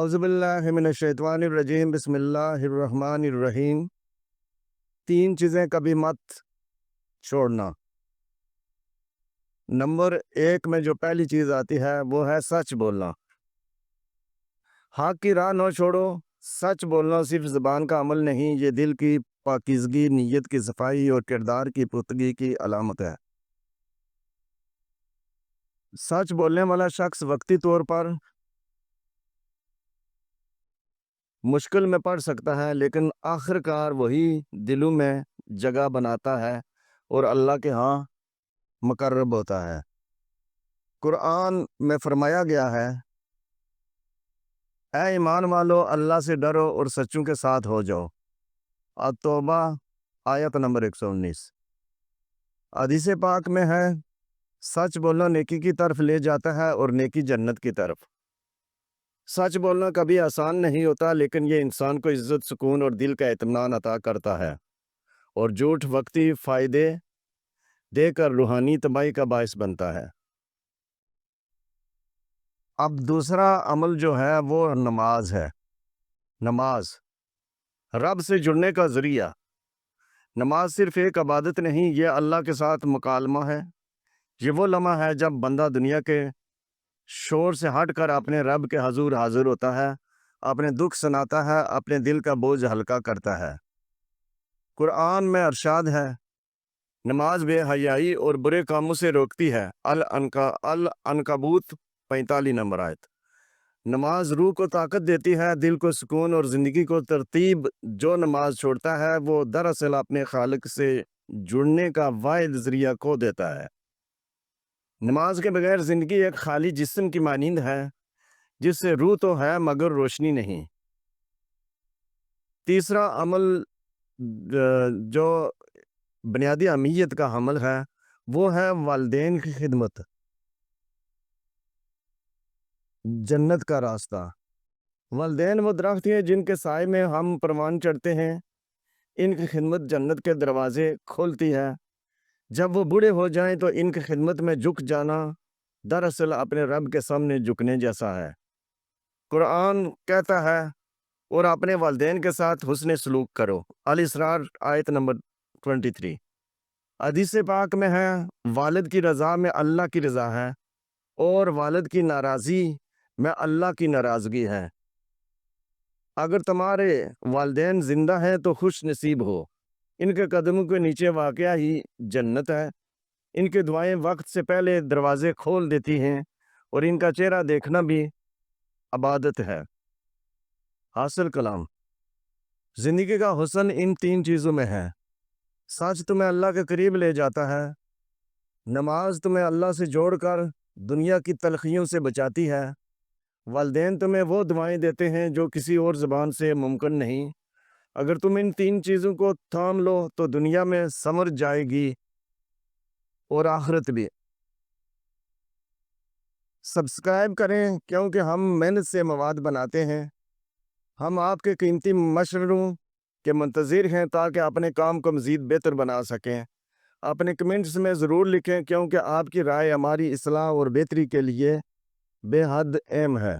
اعوذ باللہ من الشیطان الرجیم، بسم اللہ الرحمن الرحیم۔ 3 چیزیں کبھی مت چھوڑنا۔ نمبر 1 میں جو پہلی چیز آتی ہے وہ ہے سچ بولنا۔ حق کی راہ نہ چھوڑو۔ سچ بولنا صرف زبان کا عمل نہیں، یہ دل کی پاکیزگی، نیت کی صفائی اور کردار کی پختگی کی علامت ہے۔ سچ بولنے والا شخص وقتی طور پر مشکل میں پڑ سکتا ہے، لیکن آخر کار وہی دلوں میں جگہ بناتا ہے اور اللہ کے ہاں مقرب ہوتا ہے۔ قرآن میں فرمایا گیا ہے، اے ایمان والو، اللہ سے ڈرو اور سچوں کے ساتھ ہو جاؤ۔ التوبہ آیت نمبر 119۔ حدیث پاک میں ہے، سچ بولنا نیکی کی طرف لے جاتا ہے اور نیکی جنت کی طرف۔ سچ بولنا کبھی آسان نہیں ہوتا، لیکن یہ انسان کو عزت، سکون اور دل کا اطمینان عطا کرتا ہے، اور جھوٹ وقتی فائدے دے کر روحانی تباہی کا باعث بنتا ہے۔ اب دوسرا عمل جو ہے وہ نماز ہے۔ نماز رب سے جڑنے کا ذریعہ۔ نماز صرف ایک عبادت نہیں، یہ اللہ کے ساتھ مکالمہ ہے۔ یہ وہ لمحہ ہے جب بندہ دنیا کے شور سے ہٹ کر اپنے رب کے حضور حاضر ہوتا ہے، اپنے دکھ سناتا ہے، اپنے دل کا بوجھ ہلکا کرتا ہے۔ قرآن میں ارشاد ہے، نماز بے حیائی اور برے کاموں سے روکتی ہے۔ العنکبوت 45 نمبر آیت۔ نماز روح کو طاقت دیتی ہے، دل کو سکون اور زندگی کو ترتیب۔ جو نماز چھوڑتا ہے وہ دراصل اپنے خالق سے جڑنے کا واحد ذریعہ کھو دیتا ہے۔ نماز کے بغیر زندگی ایک خالی جسم کی مانند ہے، جس سے روح تو ہے مگر روشنی نہیں۔ تیسرا عمل جو بنیادی اہمیت کا عمل ہے وہ ہے والدین کی خدمت۔ جنت کا راستہ۔ والدین وہ درخت ہیں جن کے سائے میں ہم پروان چڑھتے ہیں۔ ان کی خدمت جنت کے دروازے کھولتی ہے۔ جب وہ بوڑھے ہو جائیں تو ان کی خدمت میں جھک جانا دراصل اپنے رب کے سامنے جھکنے جیسا ہے۔ قرآن کہتا ہے، اور اپنے والدین کے ساتھ حسن سلوک کرو۔ الاسراء آیت نمبر 23۔ حدیث پاک میں ہے، والد کی رضا میں اللہ کی رضا ہے، اور والد کی ناراضی میں اللہ کی ناراضگی ہے۔ اگر تمہارے والدین زندہ ہیں تو خوش نصیب ہو، ان کے قدموں کے نیچے واقع ہی جنت ہے۔ ان کی دعائیں وقت سے پہلے دروازے کھول دیتی ہیں، اور ان کا چہرہ دیکھنا بھی عبادت ہے۔ حاصل کلام۔ زندگی کا حسن ان 3 چیزوں میں ہے۔ سچ تمہیں اللہ کے قریب لے جاتا ہے۔ نماز تمہیں اللہ سے جوڑ کر دنیا کی تلخیوں سے بچاتی ہے۔ والدین تمہیں وہ دعائیں دیتے ہیں جو کسی اور زبان سے ممکن نہیں۔ اگر تم ان 3 چیزوں کو تھام لو تو دنیا میں ثمر جائے گی اور آخرت بھی۔ سبسکرائب کریں، کیونکہ ہم محنت سے مواد بناتے ہیں۔ ہم آپ کے قیمتی مشوروں کے منتظر ہیں تاکہ اپنے کام کو مزید بہتر بنا سکیں۔ اپنے کمنٹس میں ضرور لکھیں، کیونکہ آپ کی رائے ہماری اصلاح اور بہتری کے لیے بے حد اہم ہے۔